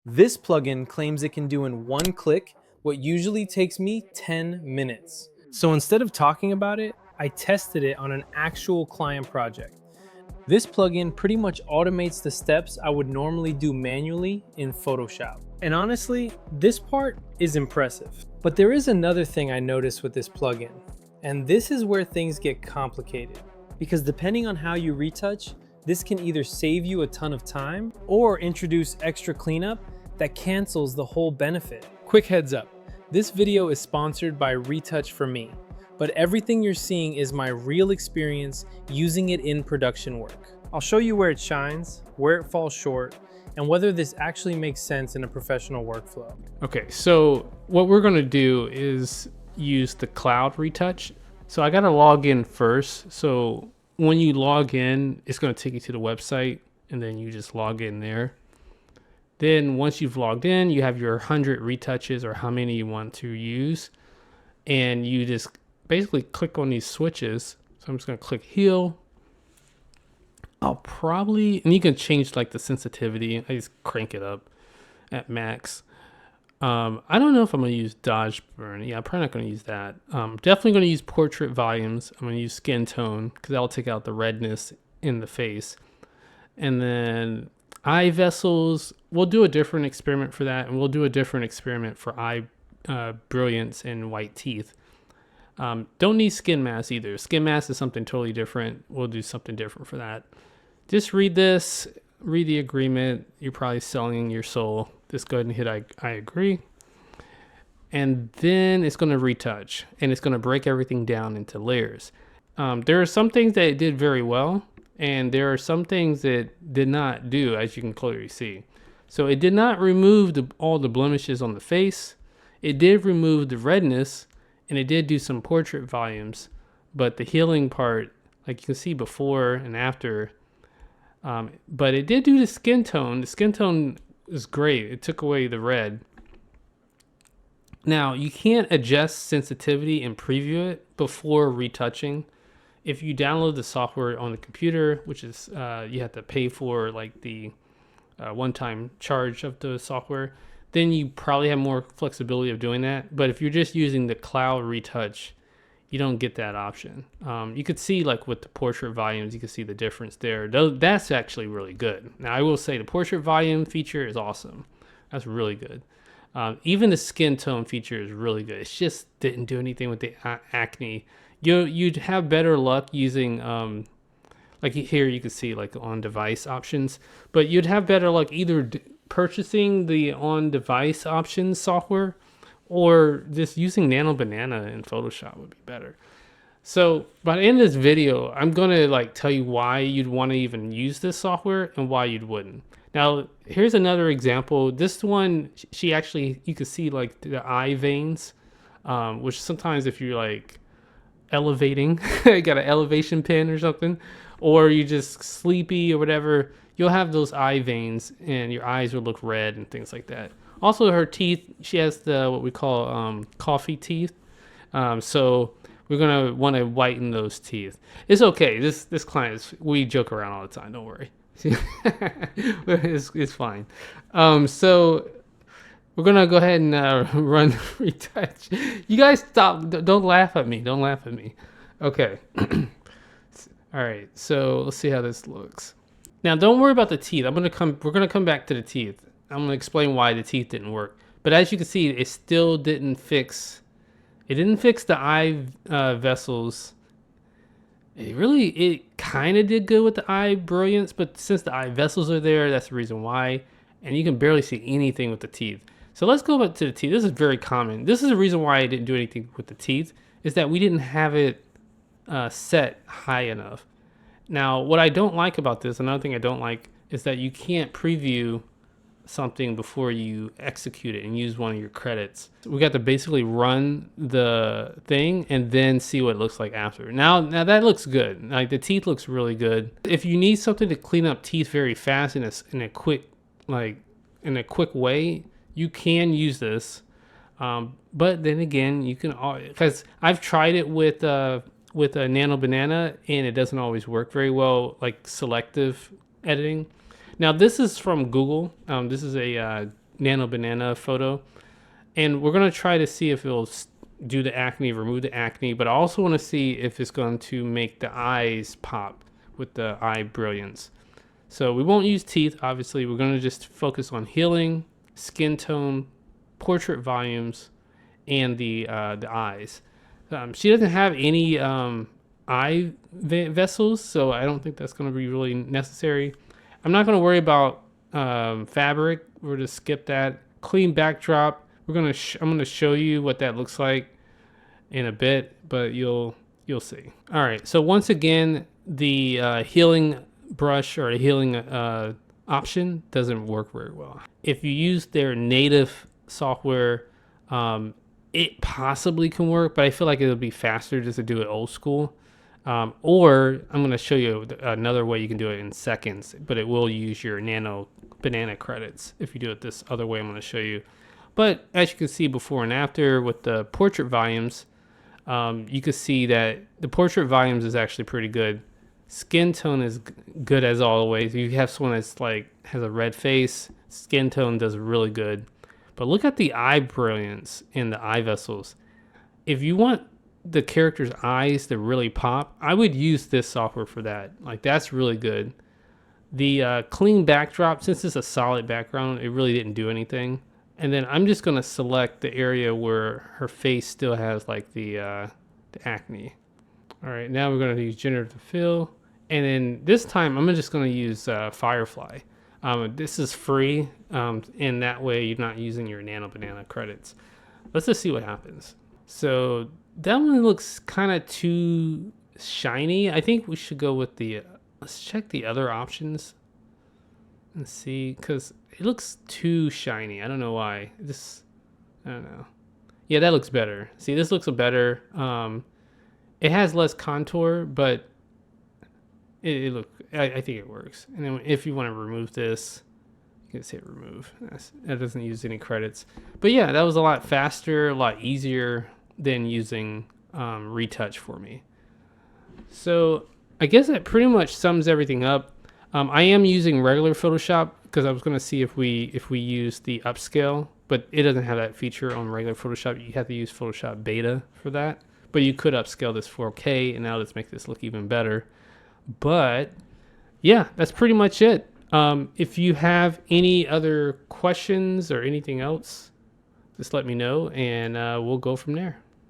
This plugin claims it can do in one click what usually takes me 10 minutes. So instead of talking about it, I tested it on an actual client project. This plugin pretty much automates the steps I would normally do manually in Photoshop. And honestly, this part is impressive. But there is another thing I noticed with this plugin, and this is where things get complicated. Because depending on how you retouch, this can either save you a ton of time or introduce extra cleanup that cancels the whole benefit. Quick heads up, this video is sponsored by Retouch for me, but everything you're seeing is my real experience using it in production work. I'll show you where it shines, where it falls short, and whether this actually makes sense in a professional workflow. Okay, so what we're gonna do is use the Cloud Retouch. So I gotta log in first. So when you log in, it's gonna take you to the website and then you just log in there. Then once you've logged in, you have your 100 retouches or how many you want to use. And you just basically click on these switches. So I'm just gonna click heal. I'll probably, and you can change like the sensitivity. I just crank it up at max. I don't know if I'm gonna use dodge burn. Yeah, I'm probably not gonna use that. Definitely gonna use portrait volumes. I'm gonna use skin tone because that'll take out the redness in the face. And then eye vessels, we'll do a different experiment for that, and we'll do a different experiment for eye brilliance and white teeth. Don't need skin mask either. Skin mask is something totally different. We'll do something different for that. Just read this, read the agreement. You're probably selling your soul. Just go ahead and hit I agree. And then it's going to retouch, and it's going to break everything down into layers. There are some things that it did very well, and there are some things that did not do, as you can clearly see. So it did not remove all the blemishes on the face. It did remove the redness, and it did do some portrait volumes, but the healing part, like you can see before and after, but it did do the skin tone. The skin tone is great. It took away the red. Now, you can't adjust sensitivity and preview it before retouching. If you download the software on the computer, which is you have to pay for like the one-time charge of the software, then you probably have more flexibility of doing that. But if you're just using the Cloud Retouch, you don't get that option. You could see like with the portrait volumes, you can see the difference there. That's actually really good. Now I will say the portrait volume feature is awesome. That's really good. Even the skin tone feature is really good. It just didn't do anything with the acne. You'd have better luck using like here you can see like on device options, but you'd have better luck either purchasing the on device options software or just using Nano Banana in Photoshop would be better. So by the end of this video, I'm gonna like tell you why you'd want to even use this software and why you wouldn't. Now here's another example. This one, she actually, you can see like the eye veins, which sometimes if you're like elevating, you got an elevation pin or something, or you just sleepy or whatever, you'll have those eye veins and your eyes will look red and things like that. Also her teeth, she has the what we call coffee teeth, so we're gonna want to whiten those teeth. It's okay. This client we joke around all the time, don't worry. It's fine. So we're gonna go ahead and run retouch. You guys stop, don't laugh at me, okay. All right, so let's see how this looks. Now don't worry about the teeth. We're gonna come back to the teeth. I'm gonna explain why the teeth didn't work, but as you can see, it still didn't fix the eye vessels. It kind of did good with the eye brilliance, but since the eye vessels are there, that's the reason why. And you can barely see anything with the teeth. So let's go back to the teeth. This is very common. This is the reason why I didn't do anything with the teeth, is that we didn't have it set high enough. Now, what I don't like about this, another thing I don't like, is that you can't preview something before you execute it and use one of your credits. We got to basically run the thing and then see what it looks like after. Now that looks good. Like the teeth looks really good. If you need something to clean up teeth very fast in a quick way, you can use this. But then again, you can, because I've tried it with a Nano Banana and it doesn't always work very well, like selective editing. Now this is from Google. This is a nano banana photo, and we're going to try to see if it'll do the acne, remove the acne, but I also want to see if it's going to make the eyes pop with the Eye Brilliance. So we won't use teeth, obviously. We're going to just focus on healing, skin tone, portrait volumes, and the eyes. She doesn't have any eye vessels, so I don't think that's going to be really necessary. I'm not going to worry about fabric. We're going to skip that. Clean backdrop. I'm going to show you what that looks like in a bit, but you'll see. All right. So once again, the healing brush or a healing option doesn't work very well. If you use their native software, it possibly can work, but I feel like it'll be faster just to do it old school. Or I'm going to show you another way you can do it in seconds, but it will use your nano banana credits if you do it this other way I'm going to show you. But as you can see before and after with the portrait volumes, you can see that the portrait volumes is actually pretty good. Skin tone is good as always. If you have someone that's like has a red face, skin tone does really good. But look at the eye brilliance in the eye vessels. If you want the character's eyes to really pop, I would use this software for that. Like that's really good. The clean backdrop, since it's a solid background, it really didn't do anything. And then I'm just going to select the area where her face still has like the acne. All right, now we're going to use generative fill. And then this time I'm just going to use Firefly. This is free, and that way you're not using your nano banana credits. Let's just see what happens. So that one looks kind of too shiny. I think we should go with the, let's check the other options and see, because it looks too shiny. I don't know why. I don't know. Yeah, that looks better. See, this looks better. It has less contour, but I think it works. And then if you want to remove this, you can say remove. That doesn't use any credits. But yeah, that was a lot faster, a lot easier than using Retouch for me. So I guess that pretty much sums everything up. I am using regular Photoshop because I was going to see if we use the upscale, but it doesn't have that feature on regular Photoshop. You have to use Photoshop Beta for that. But you could upscale this 4K, and now let's make this look even better. But yeah, that's pretty much it. If you have any other questions or anything else, just let me know, and we'll go from there.